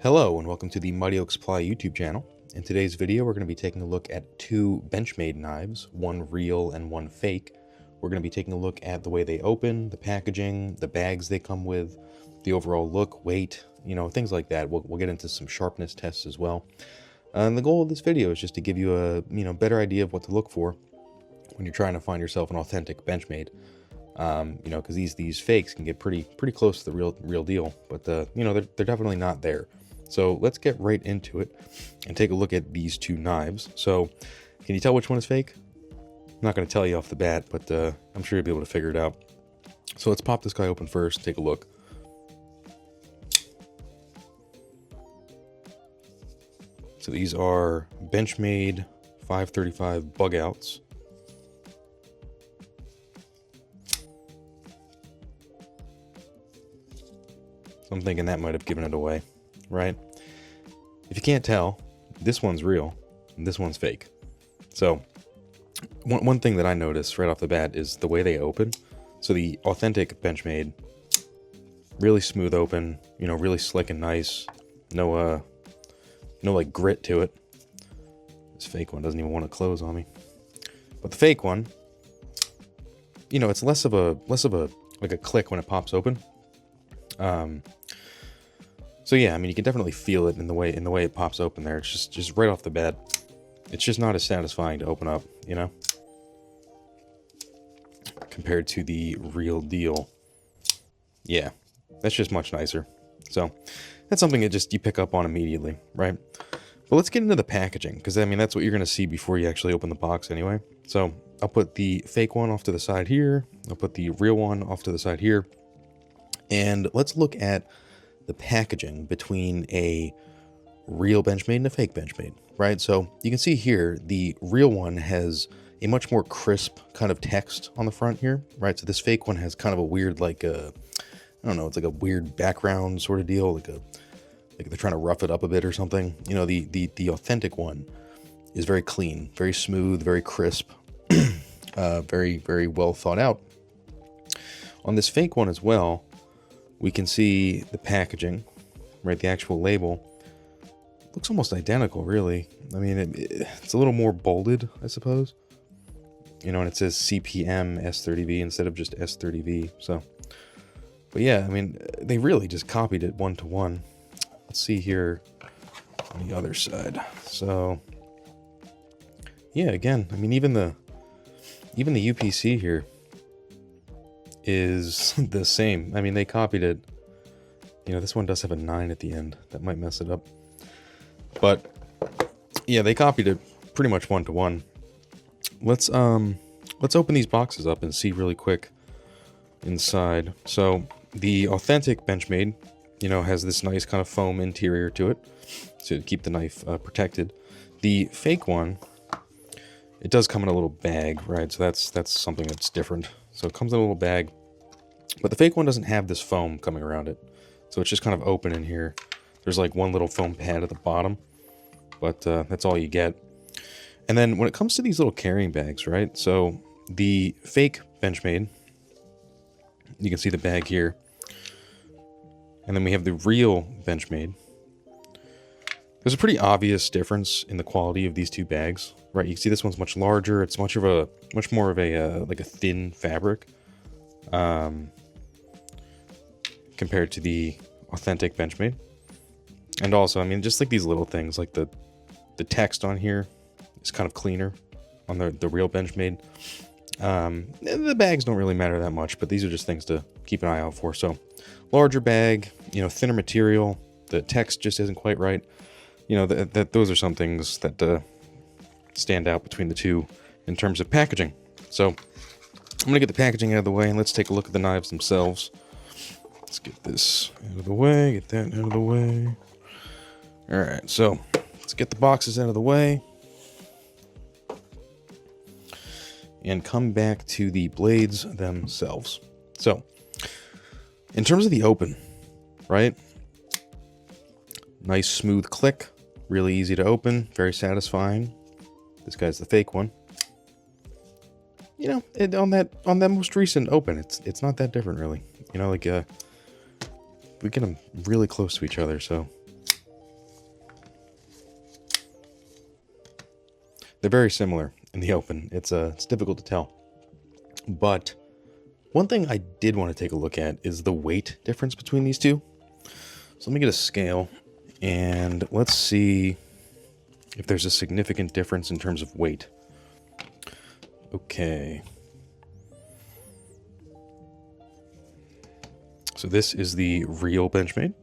Hello and welcome to the Mighty Oak Supply YouTube channel. In today's video we're going to be taking a look at two Benchmade knives, one real and one fake. We're going to be taking a look at the way they open, the packaging, the bags they come with, the overall look, weight, things like that. We'll get into some sharpness tests as well. And the goal of this video is just to give you a better idea of what to look for when you're trying to find yourself an authentic Benchmade. Because these fakes can get pretty close to the real deal, but they're definitely not there. So let's get right into it and take a look at these two knives. So can you tell which one is fake? I'm not going to tell you off the bat, but I'm sure you'll be able to figure it out. So let's pop this guy open first, take a look. So these are Benchmade 535 Bugouts. So I'm thinking that might have given it away, right? If you can't tell, this one's real and this one's fake. So one thing that I noticed right off the bat is the way they open. So the authentic Benchmade, really smooth open, really slick and nice. No like grit to it. This fake one doesn't even want to close on me. But the fake one, it's less of a like a click when it pops open. So yeah, I mean, you can definitely feel it in the way it pops open there. It's just right off the bat. It's just not as satisfying to open up, compared to the real deal. Yeah, that's just much nicer. So that's something that you pick up on immediately, right? But let's get into the packaging, because I mean, that's what you're going to see before you actually open the box anyway. So I'll put the fake one off to the side here. I'll put the real one off to the side here. And let's look at the packaging between a real Benchmade and a fake Benchmade, right? So you can see here, the real one has a much more crisp kind of text on the front here, right? So this fake one has kind of a weird, I don't know, it's like a weird background sort of deal, like they're trying to rough it up a bit or something. The authentic one is very clean, very smooth, very crisp, very, very well thought out. On this fake one as well, we can see the packaging, right? The actual label looks almost identical, really. I mean, it's a little more bolded, I suppose. And it says CPM S30V instead of just S30V. So, but yeah, I mean, they really just copied it one to one. Let's see here on the other side. So, yeah, again, I mean, even the UPC here is the same. I mean, they copied it. This one does have a 9 at the end. That might mess it up. But yeah, they copied it pretty much one to one. Let's open these boxes up and see really quick inside. So the authentic Benchmade, has this nice kind of foam interior to it to keep the knife protected. The fake one, it does come in a little bag, right? So that's something that's different. So it comes in a little bag, but the fake one doesn't have this foam coming around it. So it's just kind of open in here. There's like one little foam pad at the bottom, but that's all you get. And then when it comes to these little carrying bags, right? So the fake Benchmade, you can see the bag here. And then we have the real Benchmade. There's a pretty obvious difference in the quality of these two bags, right? You can see this one's much larger. It's much more of a like a thin fabric, compared to the authentic Benchmade. And also, I mean, just like these little things, like the text on here is kind of cleaner on the real Benchmade. The bags don't really matter that much, but these are just things to keep an eye out for. So larger bag, thinner material. The text just isn't quite right. Those are some things that stand out between the two in terms of packaging. So I'm going to get the packaging out of the way and let's take a look at the knives themselves. Let's get this out of the way, get that out of the way. All right, so let's get the boxes out of the way and come back to the blades themselves. So in terms of the open, right? Nice smooth click, really easy to open, very satisfying. This guy's the fake one. On that most recent open, it's not that different really. We get them really close to each other, so They're very similar in the open. It's difficult to tell. But one thing I did want to take a look at is the weight difference between these two. So let me get a scale and let's see if there's a significant difference in terms of weight. Okay. So this is the real Benchmade.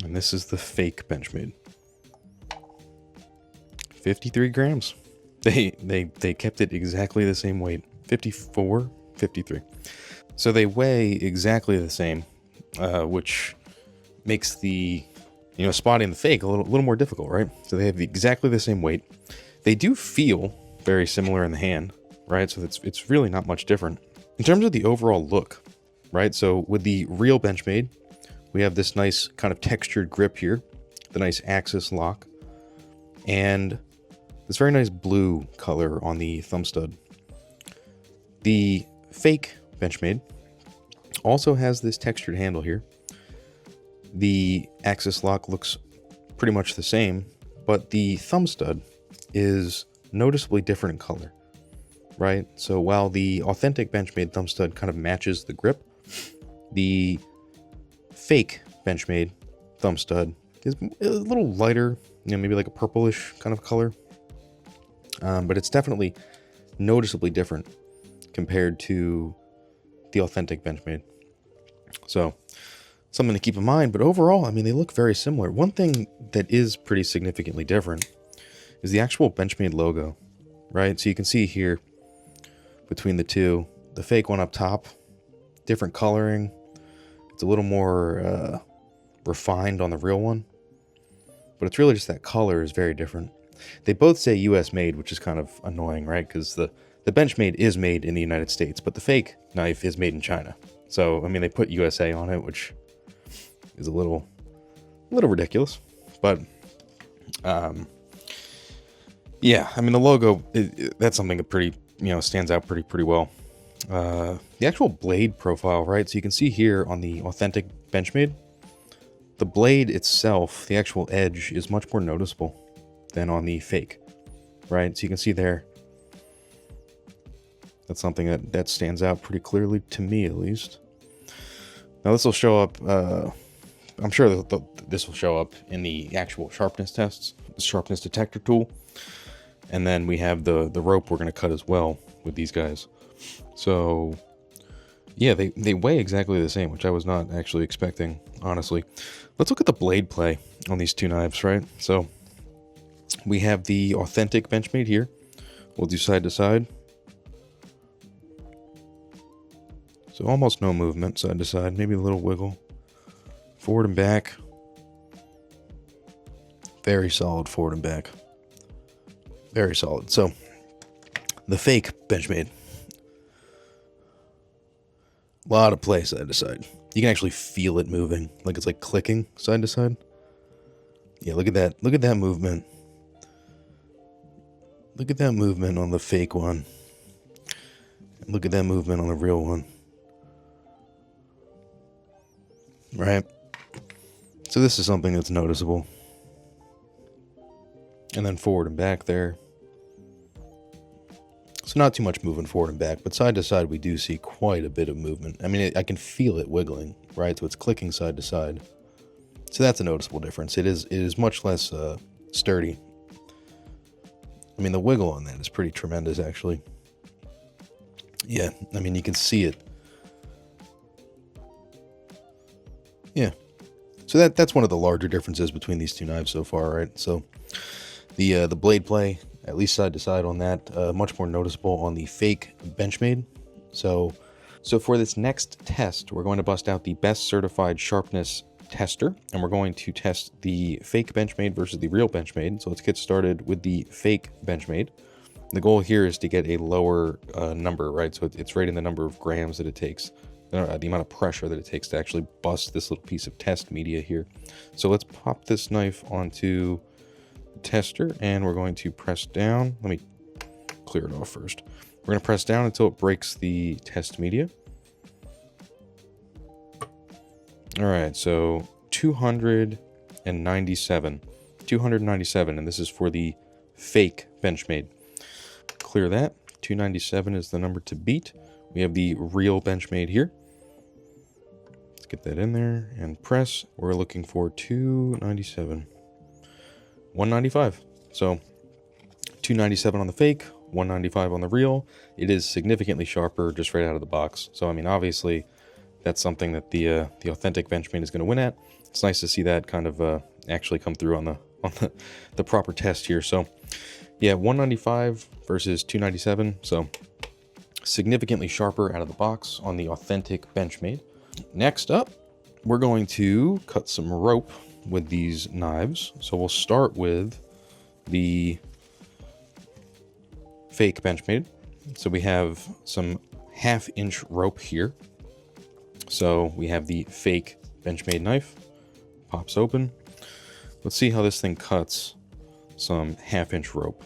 And this is the fake Benchmade. 53 grams. They kept it exactly the same weight. 54, 53. So they weigh exactly the same, which makes the spotting the fake a little more difficult, right? So they have exactly the same weight. They do feel very similar in the hand, right? So it's really not much different. In terms of the overall look, right? So with the real Benchmade, we have this nice kind of textured grip here, the nice axis lock, and this very nice blue color on the thumb stud. The fake Benchmade also has this textured handle here. The axis lock looks pretty much the same, but the thumb stud is noticeably different in color, right? So while the authentic Benchmade thumb stud kind of matches the grip, the fake Benchmade thumb stud is a little lighter, maybe like a purplish kind of color. But it's definitely noticeably different compared to the authentic Benchmade. So something to keep in mind, but overall, I mean, they look very similar. One thing that is pretty significantly different is the actual Benchmade logo, right? So you can see here between the two, the fake one up top, different coloring. It's a little more refined on the real one, but it's really just that color is very different. They both say US made, which is kind of annoying, right? Because the Benchmade is made in the United States, but the fake knife is made in China. So, I mean, they put USA on it, which is a little ridiculous. But, yeah, I mean, the logo, that's something that pretty, stands out pretty well. The actual blade profile, right? So you can see here on the authentic Benchmade, the blade itself, the actual edge is much more noticeable than on the fake, right? So you can see there, that's something that stands out pretty clearly to me, at least. Now this will show up, I'm sure this will show up in the actual sharpness tests, the sharpness detector tool. And then we have the rope we're going to cut as well with these guys. So yeah, they weigh exactly the same, which I was not actually expecting, honestly. Let's look at the blade play on these two knives, right? So we have the authentic Benchmade here. We'll do side to side. So almost no movement side to side, maybe a little wiggle. Forward and back. Very solid forward and back. Very solid. So the fake Benchmade. A lot of play side to side. You can actually feel it moving, like it's like clicking side to side. Yeah, look at that. Look at that movement. Look at that movement on the fake one. And look at that movement on the real one. Right? So this is something that's noticeable. And then forward and back there. So not too much moving forward and back, but side to side we do see quite a bit of movement. I mean, I can feel it wiggling, right? So it's clicking side to side. So that's a noticeable difference. It is much less sturdy. I mean, the wiggle on that is pretty tremendous, actually. Yeah, I mean, you can see it. Yeah. So that's one of the larger differences between these two knives so far, right? So the blade play, at least side to side on that, much more noticeable on the fake Benchmade. So for this next test, we're going to bust out the best certified sharpness tester, and we're going to test the fake Benchmade versus the real Benchmade. So let's get started with the fake Benchmade. The goal here is to get a lower number, right? So it's rating the number of grams that it takes, the amount of pressure that it takes to actually bust this little piece of test media here. So let's pop this knife onto the tester, and we're going to press down. Let me clear it off first. We're going to press down until it breaks the test media. All right, so 200 297, and this is for the fake Benchmade. Clear that. 297 is the number to beat. We have the real Benchmade here. Let's get that in there and press. We're looking for 297. 195. So 297 on the fake, 195 on the real. It is significantly sharper just right out of the box. So I mean, obviously that's something that the authentic Benchmade is going to win at. It's nice to see that kind of actually come through on the proper test here. So yeah, 195 versus 297. So significantly sharper out of the box on the authentic Benchmade. Next up, we're going to cut some rope with these knives. So we'll start with the fake Benchmade. So we have some 1/2-inch rope here. So we have the fake Benchmade knife. Pops open. Let's see how this thing cuts some 1/2-inch rope.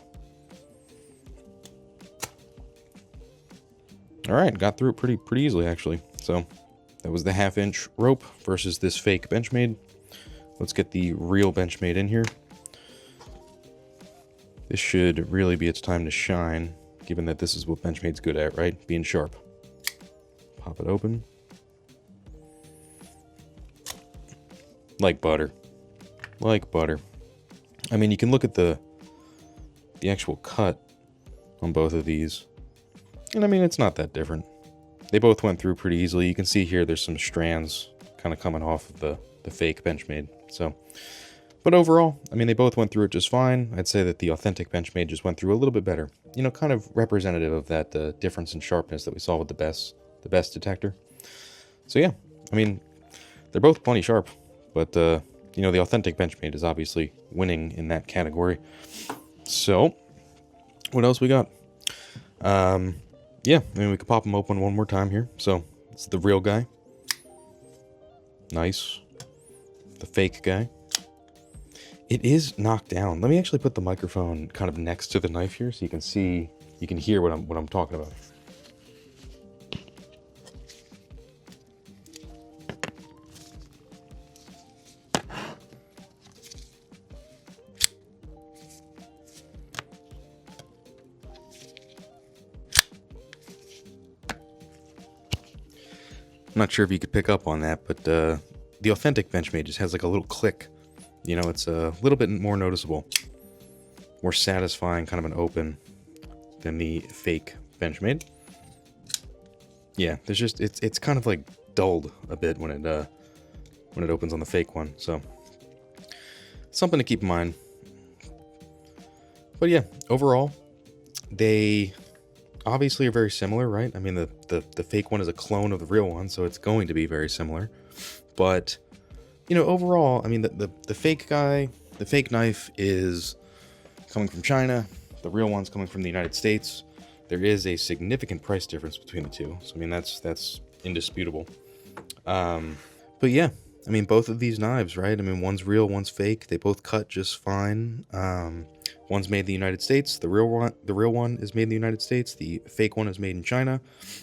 All right, got through it pretty easily actually. So that was the 1/2-inch rope versus this fake Benchmade. Let's get the real Benchmade in here. This should really be its time to shine, given that this is what Benchmade's good at, right? Being sharp. Pop it open. Like butter. Like butter. I mean, you can look at the actual cut on both of these. And I mean, it's not that different. They both went through pretty easily. You can see here there's some strands kind of coming off of the fake Benchmade. So, but overall, I mean, they both went through it just fine. I'd say that the authentic Benchmade just went through a little bit better. You know, kind of representative of that difference in sharpness that we saw with the best detector. So yeah, I mean, they're both plenty sharp, but you know, the authentic Benchmade is obviously winning in that category. So, what else we got? Yeah, I mean, we could pop them open one more time here. So, it's the real guy. Nice. The fake guy. It is knocked down. Let me actually put the microphone kind of next to the knife here so you can see, you can hear what I'm talking about. I'm not sure if you could pick up on that, but the authentic Benchmade just has like a little click. You know, it's a little bit more noticeable, more satisfying, kind of an open than the fake Benchmade. Yeah, there's just it's kind of like dulled a bit when it opens on the fake one. So something to keep in mind. But yeah, overall, they obviously are very similar, right? I mean, the fake one is a clone of the real one, so it's going to be very similar. But, you know, overall, I mean, the fake guy, the fake knife is coming from China. The real one's coming from the United States. There is a significant price difference between the two. So, I mean, that's indisputable. But yeah, I mean, both of these knives, right? I mean, one's real, one's fake. They both cut just fine. One's made in the United States. The real one is made in the United States. The fake one is made in China.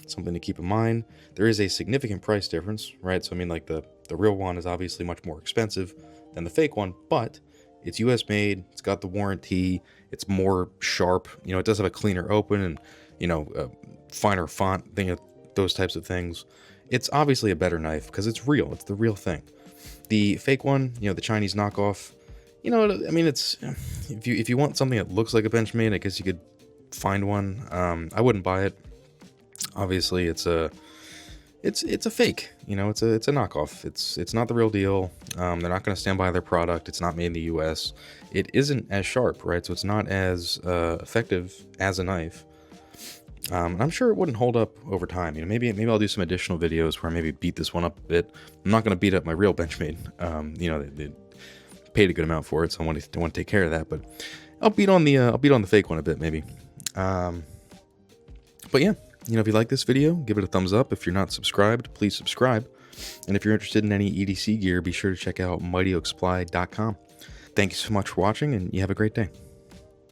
Something to keep in mind. There is a significant price difference, right? So I mean, like the real one is obviously much more expensive than the fake one, but it's US made. It's got the warranty. It's more sharp. You know, it does have a cleaner open and, you know, a finer font thing, those types of things. It's obviously a better knife because it's real. It's the real thing. The fake one, you know, the Chinese knockoff, you know, I mean, it's if you want something that looks like a Benchmade, I guess you could find one. I wouldn't buy it. Obviously, it's a fake. You know, it's a knockoff. It's not the real deal. They're not going to stand by their product. It's not made in the U.S. It isn't as sharp, right? So it's not as effective as a knife. I'm sure it wouldn't hold up over time. You know, maybe I'll do some additional videos where I maybe beat this one up a bit. I'm not going to beat up my real Benchmade. You know, they paid a good amount for it, so I want to take care of that. But I'll beat on the fake one a bit, maybe. But yeah, you know, if you like this video, give it a thumbs up. If you're not subscribed, please subscribe. And if you're interested in any EDC gear, be sure to check out MightyOakSupply.com. Thank you so much for watching, and you have a great day.